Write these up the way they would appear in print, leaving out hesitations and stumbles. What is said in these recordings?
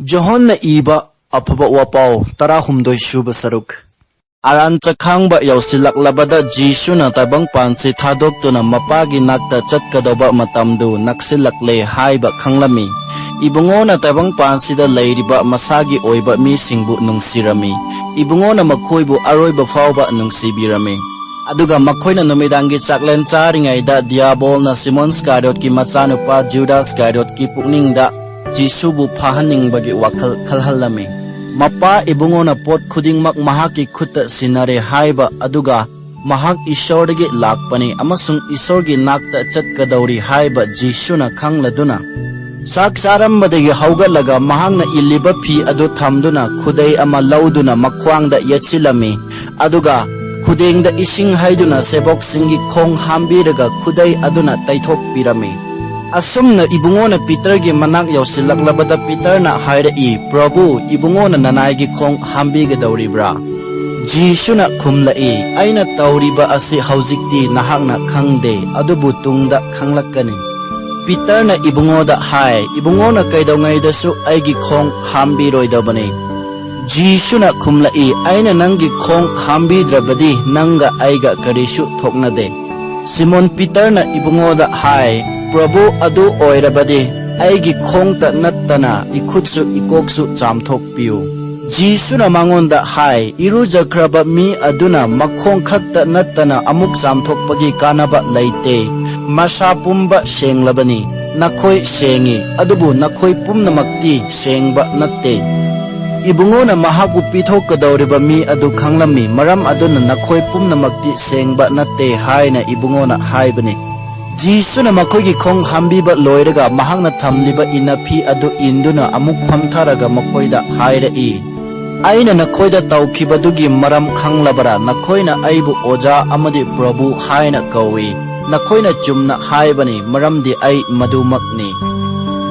Johonna iba afaba wapau tarahumdoi suba saruk. Aran chakhangba yausilaklabada Jisuna tabang pansi thadoptuna mapagi nakta chatkadaba matamdu naksilakle haiba khanglami. Ibungona tabang pansida leiriba masagi oiba misingbu nungsirami. Ibungona makhoibu aroiba fauba nungsibirami. Aduga makhoina numidangi chaklen charingaida diabolna Simon Iscariot ki machanupa Judas Iscariot ki pukningda Jisubu phahaningbagi wakhal khalhalami. Mapa ibungona pot khudingmak mahaki khutta sinare haiba aduga mahak ishordagi lakpani amasung isorgi nakta chatkadauri haiba Jisuna khangladuna sak sarambadagi haugalaga mahangna illiba phi adu thamduna khudai ama lauduna makhwangda yachilami aduga khudengda ising haiduna sebok singi khong hambiraga khudai aduna taithok pirami. Asumna ibungona Petergi manak yausilaklabada Peterna haira Prabhu ibungona nanaygi khong hambigadawribra. Jisuna khumlai aina tawriba asi hauzikti nahakna khangde adubu tungda khanglakani. Peterna ibungoda hai ibungona kaidawngaidasu aigi khong hambiroidabani. Jisuna khumlai aina nangi khong hambidrabadi nanga aiga karisu thoknade. Simon Peterna ibungoda hai Prabhu adu oirabadi aigi khongta nattana ikhutsu ikoksu chamthokpiu. Jisuna mangonda hai irujakraba mi aduna makhong khakta nattana amuk chamthokpagi kanaba leite. Masa pumba senglabani nakhoi sengi adubu nakhoi pumnamakti sengba natte. Ibungona mahaku pithokadawriba mi adu khanglami maram aduna nakhoi pumnamakti sengba natte haina ibungona haibani. Jisuna makhoigi khong hambiba loiraga mahangna thamliba inapi adu induna amuk phamtharaga makhoida haira aina nakhoida tawkhibadugi maram khanglabara nakhoina aibu oja amadi Prabhu haina kawi nakhoina chumna haibani maramdi ai madumakni.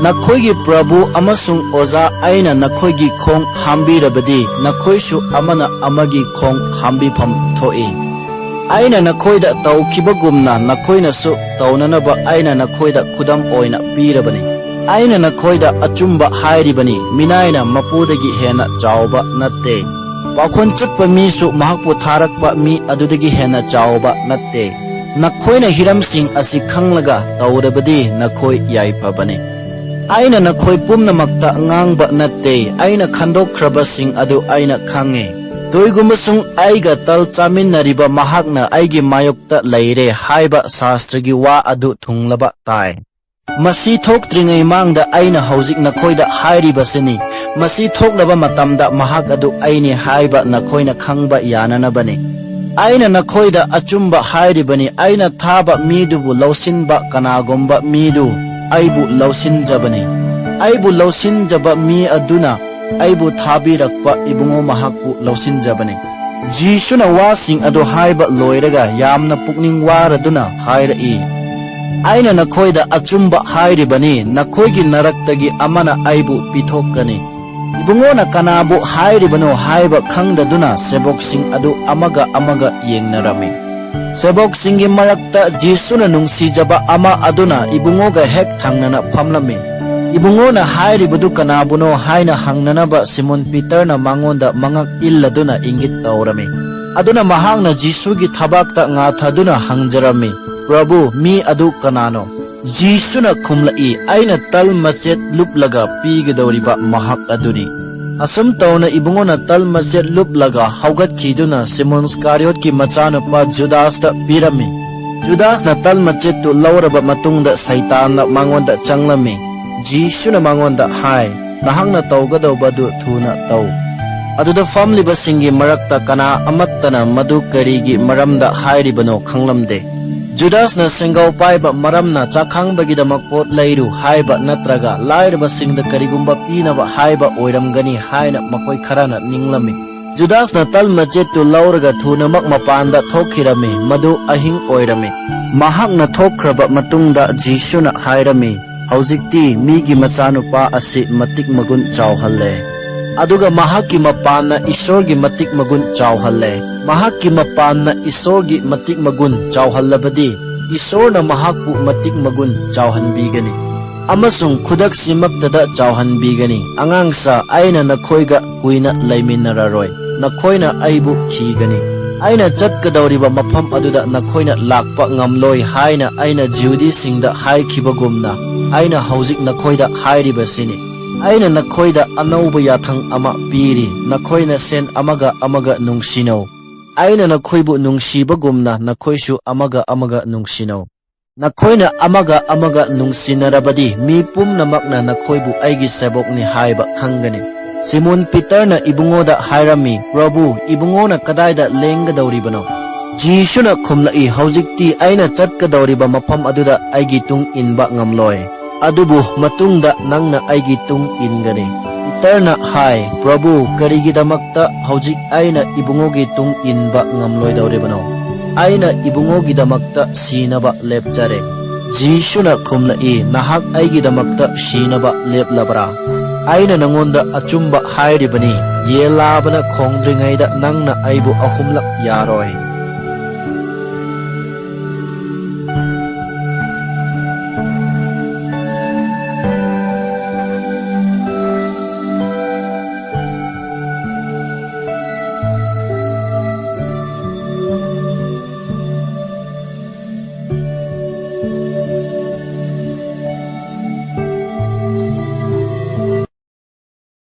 Nakhoigi Prabhu amasung oja aina nakhoigi khong hambirabadi nakhoisu amana amagi khong hambifam thoi. Aina nakhoida tawkhibagumna nakhoina su tawnanaba aina nakhoida khudam oina pirabani. Aina nakhoida achumba hairibani minaina mapudagi hena chawba natte. Pakhon chutpa mi su mahakpu tharakpa mi adudagi hena chawba natte. Nakhoina hiramsing asi khanglaga tawrabadi nakhoi yaipabani. Aina nakhoi pumnamakta ngangba natte aina khandokhrabasing adu aina khange. Toigumasung aiga tal chaminariba mahakna aigi mayokta leire haiba sastragi wa adu thunglaba tai. Masi thoktringai mangda aina haujik nakhoida hairibasini masi thoklaba matamda mahak adu aini haiba nakhoina khangba yananabani. Aina nakhoida achumba hairibani aina thaba midubu lausinba kanagomba midu aibu lausinjabani. Aibu lausinjaba mi aduna aibu thabirakpa ibungo mahakpu lausinjabani. Jisuna wasing adu haiba loiraga yamna pukning waraduna hairai. Aina nakhoida achumba hairibani nakhoigi naraktagi amana aibu pithokani. Ibungona kanabu hairibano haiba khangdaduna seboksing adu amaga yengnarami. Seboksingi marakta Jisuna nungsijaba ama aduna ibungoga hek thangnana phamlami. Ibungona hairibadu kanabuno haina hangnanaba Simon Peterna mangonda mangak illaduna ingit tawrami. Aduna mahangna Jisugi thabakta ngathaduna hangjarami. Prabhu mi adu kanano. Jisuna khumlai aina tal machet luplaga pigadawriba mahak aduni. Asum tawna ibungona tal machet luplaga haugat khiduna Simon Iscariot ki machanupa Judas ta pirami. Judas na tal machet tu lawraba matungda Satan na mangonda changlami. Jisuna mangonda hai nahangna tawgadawbadu thuna taw. Aduda famliba singi marakta kana amattana madu karigi maramda hairibano khanglamde. Judas na singaw paiba maramna chakhangbagidamak pot leiru haiba natraga lairba singda karigumba pinaba haiba oiramgani haina makoi kharana ninglami. Judas na tal machetu lauraga thunamak mapanda thokhirami madu ahing oirami. Mahak na thokhraba matungda Jisuna hairami. Haujikti migi machanupa asi matik magun chawhalle. Aduga mahaki mapana isorgi matik magun chawhalle. Mahaki mapana isorgi matik magun chawhallabadi isor na mahakpu matik magun chawhanbigani. amasung khudaksimagtada chawhanbigani. Angangsa aina nakhoiga kuina laiminararoi. Nakhoina aibu khigani. Aina chatkadauriba mafam aduda nakhoina lakpa ngamloi haina aina jiudi singda haikibagumna. Aina hauzik nakhoida hairibasini. Aina nakhoida anauba yathang ama piri. Nakhoina sen amaga nungsinau. Aina nakhoibu nungsibagumna nakhoisu amaga nungsinau. Nakhoina amaga nungsinarabadi mi pumnamakna nakhoibu aigi sebokni haiba khangani. Simon Peter na ibungoda hairami, Prabhu ibungona kadaida lenggadawribano. Jisuna khumlai haujikti aina chatkadawriba mafam aduda aigi tung inba ngamloi. Adubu matungda nangna aigi tung ingani. Peter na hai, Prabhu karigidamakta haujik aina ibungogi tung inba ngamloi dawribano. Aina ibungogidamakta sinaba lepjare. Jisuna khumlai nahak aigidamakta sinaba leplabra. Aina nangonda achumba hairibani. Yelabana khongdringaida nangna aibu ahumlak yaroi.